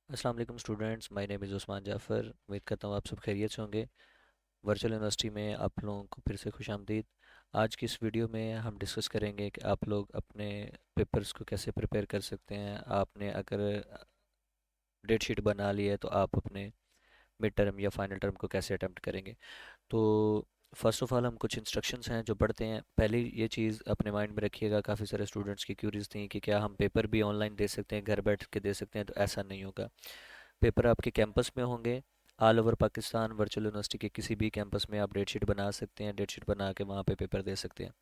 अस्सलाम वालेकुम students, my name is Usman Jafar. उम्मीद करता हूँ आप सब खैरियत से होंगे। वर्चुअल यूनिवर्सिटी में आप लोगों को फिर से खुशामदीद। आज की इस वीडियो में हम डिस्कस करेंगे कि आप लोग अपने पेपर्स को कैसे प्रिपेयर कर सकते हैं। आपने अगर डेट शीट बना ली है तो आप अपने मिड टर्म या फाइनल टर्म को कैसे अटेम्प्ट करेंगे। तो फर्स्ट ऑफ ऑल हम कुछ इंस्ट्रक्शंस हैं जो पढ़ते हैं। पहले ये चीज़ अपने माइंड में रखिएगा, काफ़ी सारे स्टूडेंट्स की क्यूरीज थी कि क्या हम पेपर भी ऑनलाइन दे सकते हैं, घर बैठ के दे सकते हैं। तो ऐसा नहीं होगा। पेपर आपके कैंपस में होंगे। All over Pakistan virtual university के किसी भी कैंपस में आप डेट शीट बना सकते हैं, डेट शीट बना के वहाँ पे पेपर दे सकते हैं।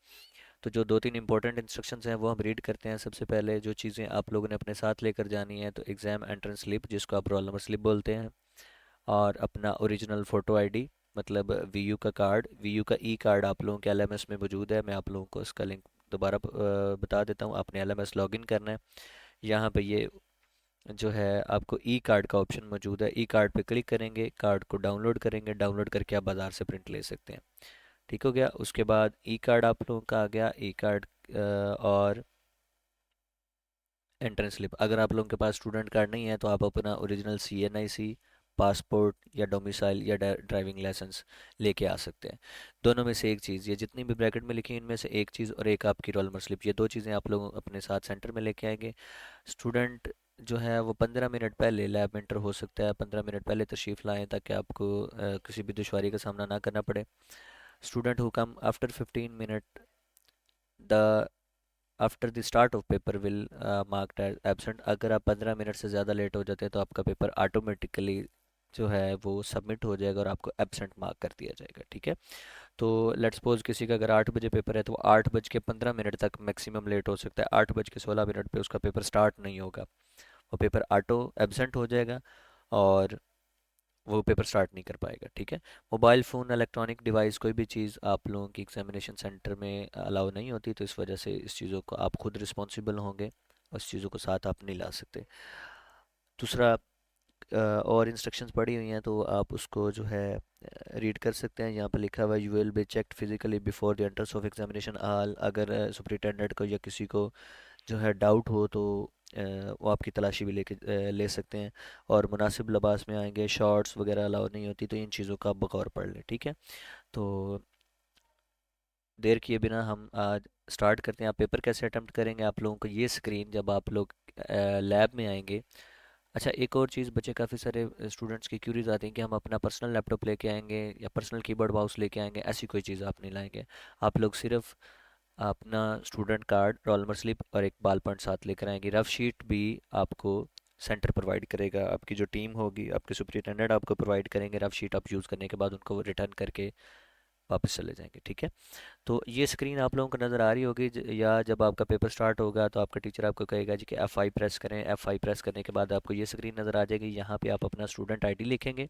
तो जो दो तीन इंपॉर्टेंट इंस्ट्रक्शंस हैं वो हम रीड करते हैं। सबसे पहले जो चीज़ें आप लोगों ने अपने साथ लेकर जानी है, तो एग्ज़ाम एंट्रेंस स्लिप जिसको आप रोल नंबर स्लिप बोलते हैं, और अपना ओरिजिनल फ़ोटो आईडी, मतलब वीयू का कार्ड। वीयू का ई कार्ड आप लोगों के एलएमएस में मौजूद है। मैं आप लोगों को इसका लिंक दोबारा बता देता हूँ। आपने एलएमएस लॉगिन करना है। यहाँ पे ये जो है आपको ई कार्ड का ऑप्शन मौजूद है। ई कार्ड पे क्लिक करेंगे, कार्ड को डाउनलोड करेंगे। डाउनलोड करके आप बाज़ार से प्रिंट ले सकते हैं। ठीक हो गया। उसके बाद ई कार्ड आप लोगों का आ गया। ई कार्ड और एंट्रेंस स्लिप। अगर आप लोगों के पास स्टूडेंट कार्ड नहीं है तो आप अपना ओरिजिनल सीएनआईसी, पासपोर्ट या डोमिसाइल या ड्राइविंग लाइसेंस लेके आ सकते हैं। दोनों में से एक चीज़, ये जितनी भी ब्रैकेट में लिखी है इनमें से एक चीज़, और एक आपकी रोल नंबर स्लिप, ये दो चीज़ें आप लोग अपने साथ सेंटर में लेके आएंगे। स्टूडेंट जो है वो 15 मिनट पहले लैब में इंटर हो सकता है। 15 मिनट पहले तशरीफ़ लाएं ताकि आपको किसी भी दुश्वारी का सामना ना करना पड़े। Student who come after 15 minute the after the start of paper will marked as absent. अगर आप 15 मिनट से ज़्यादा लेट हो जाते हैं तो आपका पेपर ऑटोमेटिकली जो है वो सबमिट हो जाएगा और आपको एब्सेंट मार्क कर दिया जाएगा। ठीक है। तो लेट्स सपोज किसी का अगर 8 बजे पेपर है तो वो 8 बज के 15 मिनट तक मैक्सिमम लेट हो सकता है। 8 बज के 16 मिनट पे उसका पेपर स्टार्ट नहीं होगा, वो पेपर ऑटो एब्सेंट हो जाएगा और वो पेपर स्टार्ट नहीं कर पाएगा। ठीक है। मोबाइल फ़ोन, इलेक्ट्रॉनिक डिवाइस, कोई भी चीज़ आप लोगों की एग्जामिनेशन सेंटर में अलाउ नहीं होती, तो इस वजह से इस चीज़ों को आप खुद रिस्पॉन्सिबल होंगे और इस चीज़ों को साथ आप नहीं ला सकते। दूसरा, और इंस्ट्रक्शंस पड़ी हुई हैं तो आप उसको जो है रीड कर सकते हैं। यहाँ पर लिखा हुआ है, you will be checked physically before the entrance of examination hall. अगर सुपरिटेंडेंट को या किसी को जो है डाउट हो तो वो आपकी तलाशी भी ले सकते हैं। और मुनासिब लिबास में आएंगे, शॉर्ट्स वगैरह अलाउ नहीं होती। तो इन चीज़ों का आप बगौर पढ़ लें। ठीक है। तो देर किए बिना हम आज स्टार्ट करते हैं। आप पेपर कैसे अटेम्प्ट करेंगे, आप लोगों को ये स्क्रीन जब आप लोग लैब में आएंगे। अच्छा, एक और चीज़, बच्चे काफ़ी सारे स्टूडेंट्स की क्यूरीज आती हैं कि हम अपना पर्सनल लैपटॉप लेके आएंगे या पर्सनल कीबोर्ड माउस लेके आएंगे। ऐसी कोई चीज़ आप नहीं लाएंगे। आप लोग सिर्फ अपना student card, roll number slip और एक बाल पॉइंट साथ लेकर आएंगे। रफ शीट भी आपको सेंटर प्रोवाइड करेगा। आपकी जो टीम होगी, आपके सुपरिटेंडेंट आपको प्रोवाइड करेंगे। रफ शीट आप यूज़ करने के बाद उनको रिटर्न करके वापस चले जाएंगे। ठीक है। तो ये स्क्रीन आप लोगों को नज़र आ रही होगी, या जब आपका पेपर स्टार्ट होगा तो आपका टीचर आपको कहेगा जी कि F5 प्रेस करें। F5 प्रेस करने के बाद आपको ये स्क्रीन नज़र आ जाएगी। यहाँ पे आप अपना स्टूडेंट आईडी लिखेंगे,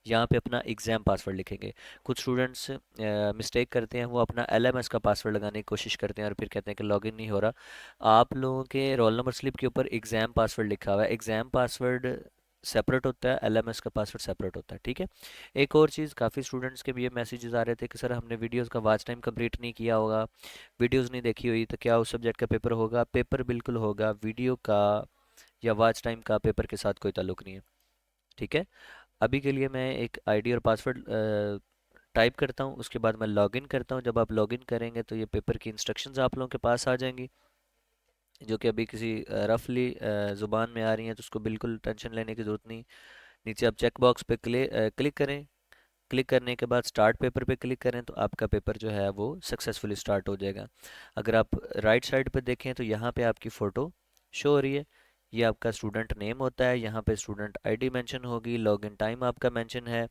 यहाँ पे अपना एग्ज़ाम पासवर्ड लिखेंगे। कुछ स्टूडेंट्स मिस्टेक करते हैं, वो अपना LMS का पासवर्ड लगाने की कोशिश करते हैं और फिर कहते हैं कि लॉगिन नहीं हो रहा। आप लोगों के रोल नंबर स्लिप के ऊपर एग्ज़ाम पासवर्ड लिखा हुआ है। एग्ज़ाम पासवर्ड सेपरेट होता है, LMS का पासवर्ड सेपरेट होता है। ठीक है। एक और चीज़, काफ़ी स्टूडेंट्स के भी ये मैसेजेस आ रहे थे कि सर हमने वीडियोस का वॉच टाइम कंप्लीट नहीं किया होगा, वीडियोस नहीं देखी हुई, तो क्या उस सब्जेक्ट का पेपर होगा? पेपर बिल्कुल होगा। वीडियो का या वॉच टाइम का पेपर के साथ कोई ताल्लुक नहीं है। ठीक है। अभी के लिए मैं एक आईडी और पासवर्ड टाइप करता हूँ, उसके बाद मैं लॉगिन करता हूँ। जब आप लॉगिन करेंगे तो ये पेपर की इंस्ट्रक्शंस आप लोगों के पास आ जाएंगी, जो कि अभी किसी रफली ज़ुबान में आ रही हैं, तो उसको बिल्कुल टेंशन लेने की ज़रूरत नहीं। नीचे आप चेक बॉक्स पे क्लिक करें। क्लिक करने के बाद स्टार्ट पेपर पे क्लिक करें तो आपका पेपर जो है वो सक्सेसफुली स्टार्ट हो जाएगा। अगर आप राइट साइड पे देखें तो यहाँ पे आपकी फ़ोटो शो हो रही है। ये आपका स्टूडेंट नेम होता है, यहाँ पे स्टूडेंट आईडी मेंशन होगी, लॉगिन टाइम आपका मेंशन है,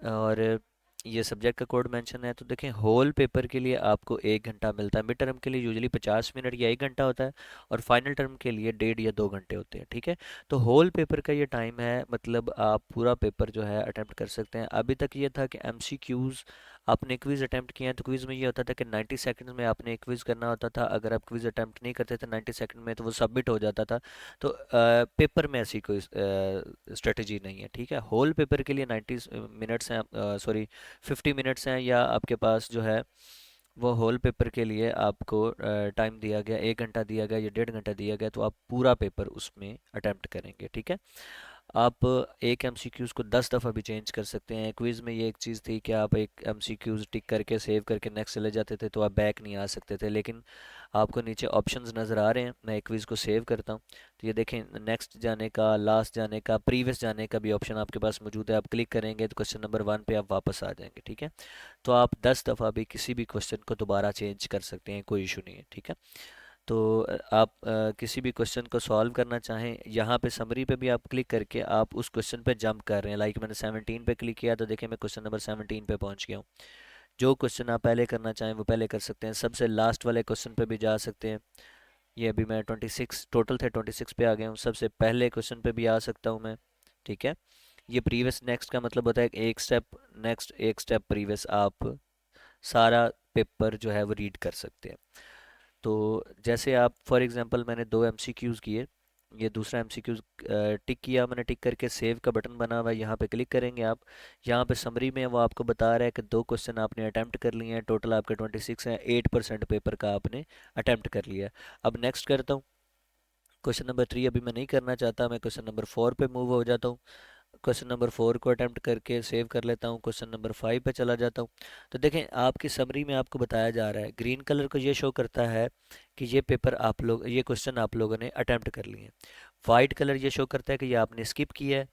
और ये सब्जेक्ट का कोड मेंशन है। तो देखें, होल पेपर के लिए आपको 1 घंटा मिलता है। मिड टर्म के लिए यूजुअली 50 मिनट या 1 घंटा होता है, और फाइनल टर्म के लिए 1.5 या 2 घंटे होते हैं। ठीक है। तो होल पेपर का ये टाइम है, मतलब आप पूरा पेपर जो है अटेम्प्ट कर सकते हैं। अभी तक ये था कि MCQs, आपने क्विज़ अटेम्प्ट किया है तो क्विज़ में ये होता था कि 90 सेकंड्स में आपने एक क्विज़ करना होता था। अगर आप क्विज़ अटेम्प्ट नहीं करते थे 90 सेकंड में तो वो सबमिट हो जाता था। तो पेपर में ऐसी कोई स्ट्रेटजी नहीं है। ठीक है। होल पेपर के लिए 90 मिनट्स हैं, सॉरी 50 मिनट्स हैं, या आपके पास जो है वो होल पेपर के लिए आपको टाइम दिया गया, 1 घंटा दिया गया या 1.5 घंटा दिया गया, तो आप पूरा पेपर उसमें अटेम्प्ट करेंगे। ठीक है। आप एक एमसीक्यूज़ को 10 दफ़ा भी चेंज कर सकते हैं। क्विज़ में ये एक चीज़ थी कि आप एक एमसीक्यूज़ टिक करके सेव करके नेक्स्ट चले जाते थे तो आप बैक नहीं आ सकते थे, लेकिन आपको नीचे ऑप्शंस नज़र आ रहे हैं। मैं एक क्विज़ को सेव करता हूँ तो ये देखें, नेक्स्ट जाने का, लास्ट जाने का, प्रीवियस जाने का भी ऑप्शन आपके पास मौजूद है। आप क्लिक करेंगे तो क्वेश्चन नंबर 1 पे आप वापस आ जाएंगे। ठीक है, तो आप 10 दफ़ा भी किसी भी क्वेश्चन को दोबारा चेंज कर सकते हैं, कोई इशू नहीं है। ठीक है, तो आप किसी भी क्वेश्चन को सॉल्व करना चाहें, यहाँ पे समरी पे भी आप क्लिक करके आप उस क्वेश्चन पे जंप कर रहे हैं। लाइक मैंने 17 पे क्लिक किया तो देखिए मैं क्वेश्चन नंबर 17 पे पहुँच गया हूँ। जो क्वेश्चन आप पहले करना चाहें वो पहले कर सकते हैं, सबसे लास्ट वाले क्वेश्चन पे भी जा सकते हैं। ये अभी मैं 26 टोटल थे, 26 पे आ गया हूँ, सबसे पहले क्वेश्चन पे भी आ सकता हूँ मैं। ठीक है, ये प्रीवियस नेक्स्ट का मतलब होता है कि एक स्टेप नेक्स्ट एक स्टेप प्रीवियस, आप सारा पेपर जो है वो रीड कर सकते हैं। तो जैसे आप फॉर एग्जांपल मैंने दो एमसीक्यूज़ किए, ये दूसरा एमसीक्यूज़ टिक किया मैंने, टिक करके सेव का बटन बना हुआ है, यहाँ पे क्लिक करेंगे आप। यहाँ पे समरी में वो आपको बता रहा है कि दो क्वेश्चन आपने अटैम्प्ट कर लिए हैं, टोटल आपके 26 हैं, 8% पेपर का आपने अटैम्प्ट कर लिया है। अब नेक्स्ट करता हूँ, क्वेश्चन नंबर 3 अभी मैं नहीं करना चाहता, मैं क्वेश्चन नंबर 4 पे मूव हो जाता हूँ। क्वेश्चन नंबर 4 को अटैम्प्ट करके सेव कर लेता हूँ, क्वेश्चन नंबर 5 पे चला जाता हूँ। तो देखें आपकी समरी में आपको बताया जा रहा है, ग्रीन कलर को ये शो करता है कि ये पेपर आप लोग, ये क्वेश्चन आप लोगों ने अटैम्प्ट कर लिए हैं। वाइट कलर ये शो करता है कि ये आपने स्किप किया है।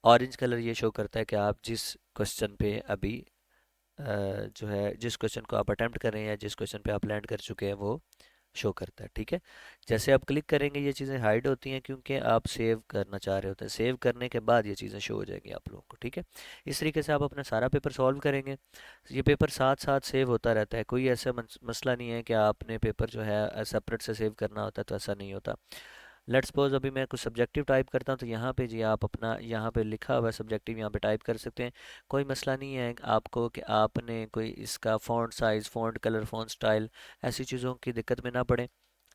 ऑरेंज कलर ये शो करता है कि आप जिस क्वेश्चन पे अभी जो है, जिस क्वेश्चन को आप अटैम्प्ट कर रहे हैं या जिस क्वेश्चन पे आप लैंड कर चुके हैं वो शो करता है। ठीक है, जैसे आप क्लिक करेंगे ये चीज़ें हाइड होती हैं क्योंकि आप सेव करना चाह रहे होते हैं। सेव करने के बाद ये चीज़ें शो हो जाएंगी आप लोगों को। ठीक है, इस तरीके से आप अपना सारा पेपर सॉल्व करेंगे। ये पेपर साथ साथ सेव होता रहता है, कोई ऐसा मसला नहीं है कि आपने पेपर जो है सेपरेट से सेव करना होता है, तो ऐसा नहीं होता। लेट्स सपोज अभी मैं कुछ सब्जेक्टिव टाइप करता हूँ तो यहाँ पे जी आप अपना, यहाँ पे लिखा हुआ है सब्जेक्टिव, यहाँ पे टाइप कर सकते हैं। कोई मसला नहीं है आपको कि आपने कोई इसका font size, font colour, font style, ऐसी चीज़ों की दिक्कत में ना पड़े।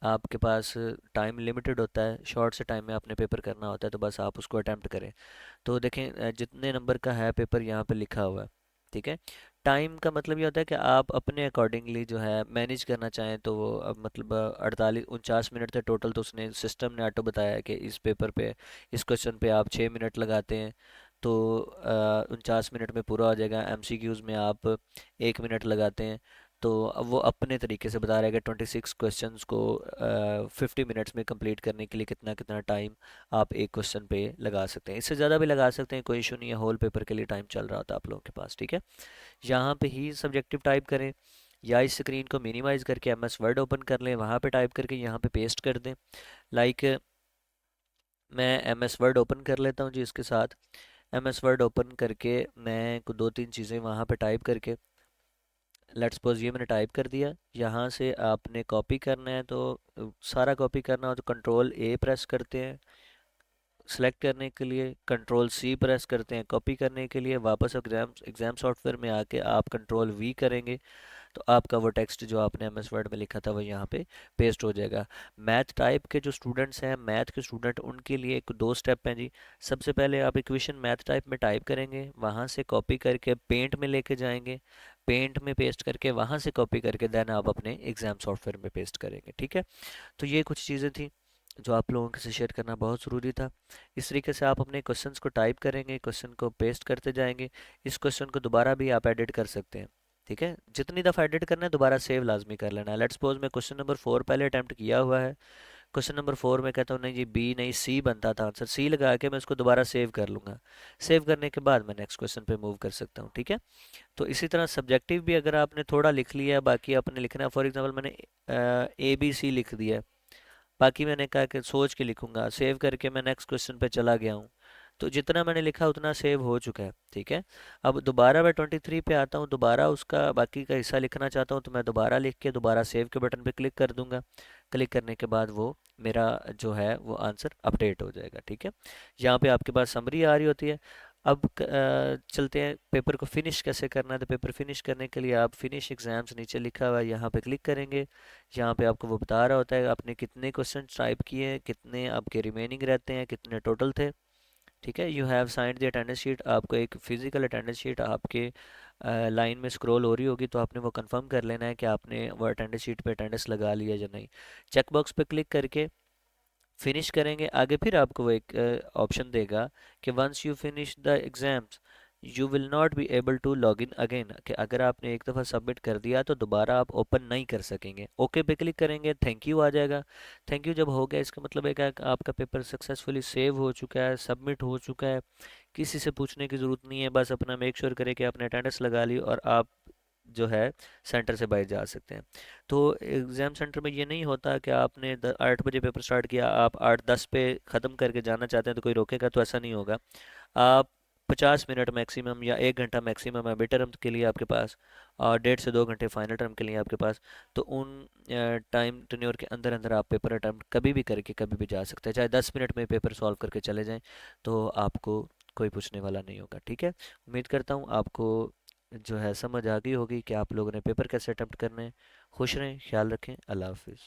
आपके पास टाइम लिमिटेड होता है, शॉर्ट से टाइम में आपने पेपर करना होता है, तो बस आप उसको अटैम्प्ट करें। तो देखें जितने नंबर का है पेपर यहाँ पे लिखा हुआ है। ठीक है, टाइम का मतलब ये होता है कि आप अपने अकॉर्डिंगली जो है मैनेज करना चाहें तो वो अब मतलब 48 49 मिनट थे टोटल, तो उसने सिस्टम ने ऑटो बताया है कि इस पेपर पे, इस क्वेश्चन पे आप 6 मिनट लगाते हैं तो 49 मिनट में पूरा हो जाएगा। एमसीक्यूज़ में आप 1 मिनट लगाते हैं तो अब वो अपने तरीके से बता रहा है कि 26 क्वेश्चंस को 50 मिनट्स में कंप्लीट करने के लिए कितना कितना टाइम आप एक क्वेश्चन पे लगा सकते हैं। इससे ज़्यादा भी लगा सकते हैं, कोई इशू नहीं है, होल पेपर के लिए टाइम चल रहा होता है आप लोगों के पास। ठीक है, यहाँ पे ही सब्जेक्टिव टाइप करें या इस स्क्रीन को मिनिमाइज़ करके एमएस वर्ड ओपन कर लें, वहाँ पे टाइप करके यहाँ पे पेस्ट कर दें। लाइक मैं एमएस वर्ड ओपन कर लेता हूँ जी, इसके साथ एमएस वर्ड ओपन करके मैं दो तीन चीज़ें वहाँ पे टाइप करके, लेट्स सपोज ये मैंने टाइप कर दिया। यहाँ से आपने कॉपी करना है तो सारा कॉपी करना हो तो कंट्रोल ए प्रेस करते हैं सेलेक्ट करने के लिए, कंट्रोल सी प्रेस करते हैं कॉपी करने के लिए, वापस एग्जाम सॉफ्टवेयर में आके आप कंट्रोल वी करेंगे तो आपका वो टेक्स्ट जो आपने एम एस वर्ड में लिखा था वो यहाँ पे पेस्ट हो जाएगा। मैथ टाइप के जो स्टूडेंट्स हैं, मैथ के स्टूडेंट, उनके लिए एक दो स्टेप हैं जी। सबसे पहले आप इक्वेशन मैथ टाइप में टाइप करेंगे, वहाँ से कॉपी करके पेंट में लेके जाएंगे, पेंट में पेस्ट करके वहाँ से कॉपी करके देन आप अपने एग्जाम सॉफ्टवेयर में पेस्ट करेंगे। ठीक है, तो ये कुछ चीज़ें थी जो आप लोगों के से शेयर करना बहुत ज़रूरी था। इस तरीके से आप अपने क्वेश्चंस को टाइप करेंगे, क्वेश्चन को पेस्ट करते जाएंगे। इस क्वेश्चन को दोबारा भी आप एडिट कर सकते हैं। ठीक है, जितनी दफ़ा एडिट करना है दोबारा सेव लाजमी कर लेना है। लेट्स सपोज मैं क्वेश्चन नंबर 4 पहले अटैम्प्ट किया हुआ है, क्वेश्चन नंबर 4 में कहता हूँ नहीं जी बी नहीं सी बनता था आंसर, सी लगा के मैं उसको दोबारा सेव कर लूँगा। सेव करने के बाद मैं नेक्स्ट क्वेश्चन पे मूव कर सकता हूँ। ठीक है, तो इसी तरह सब्जेक्टिव भी अगर आपने थोड़ा लिख लिया है, बाकी आपने लिखना है, फॉर एग्जांपल मैंने ए बी सी लिख दिया है, बाकी मैंने कहा कि सोच के लिखूंगा, सेव करके मैं नेक्स्ट क्वेश्चन पे चला गया हूँ, तो जितना मैंने लिखा उतना सेव हो चुका है। ठीक है, अब दोबारा मैं 23 पे आता हूँ, दोबारा उसका बाकी का हिस्सा लिखना चाहता हूँ तो मैं दोबारा लिख के दोबारा सेव के बटन पे क्लिक कर दूंगा। क्लिक करने के बाद वो मेरा जो है वो आंसर अपडेट हो जाएगा। ठीक है, यहाँ पे आपके पास समरी आ रही होती है। अब चलते हैं पेपर को फिनिश कैसे करना है। तो पेपर फिनिश करने के लिए आप फिनिश एग्जाम्स नीचे लिखा हुआ है यहाँ पे क्लिक करेंगे। यहाँ पे आपको वो बता रहा होता है आपने कितने क्वेश्चन टाइप किए हैं, कितने आपके रिमेनिंग रहते हैं, कितने टोटल थे। ठीक है, you have signed the attendance sheet, आपको एक फिजिकल अटेंडेंस शीट आपके लाइन में स्क्रॉल हो रही होगी तो आपने वो कंफर्म कर लेना है कि आपने वो अटेंडेंस शीट पे अटेंडेंस लगा लिया या नहीं। चेक बॉक्स पे क्लिक करके फिनिश करेंगे आगे, फिर आपको वो एक ऑप्शन देगा कि once you finish the exams you will not be able to log in again, कि अगर आपने एक दफ़ा सबमिट कर दिया तो दोबारा आप ओपन नहीं कर सकेंगे। ओके पे क्लिक करेंगे, थैंक यू आ जाएगा। थैंक यू जब हो गया, इसका मतलब है कि आपका पेपर सक्सेसफुली सेव हो चुका है, सबमिट हो चुका है। किसी से पूछने की ज़रूरत नहीं है, बस अपना मेक श्योर करें कि आपने अटेंडेंस लगा ली और आप जो है सेंटर से बाहर जा सकते हैं। तो एग्ज़ाम सेंटर में ये नहीं होता कि आपने 8 बजे पेपर स्टार्ट किया, आप 8:10 पे ख़त्म करके जाना चाहते हैं तो कोई रोकेगा, तो ऐसा नहीं होगा। आप 50 मिनट मैक्सिमम या 1 घंटा मैक्सिमम है मिड टर्म के लिए आपके पास, और 1.5 से 2 घंटे फाइनल टर्म के लिए आपके पास। तो उन टाइम टेन्योर के अंदर अंदर आप पेपर अटैम्प्ट कभी भी करके कभी भी जा सकते हैं, चाहे 10 मिनट में पेपर सॉल्व करके चले जाएं, तो आपको कोई पूछने वाला नहीं होगा। ठीक है, उम्मीद करता हूँ आपको जो है समझ आ गई होगी कि आप लोगों ने पेपर कैसे अटैम्प्ट करने हैं। खुश रहें, ख्याल रखें, अल्लाह हाफिज़।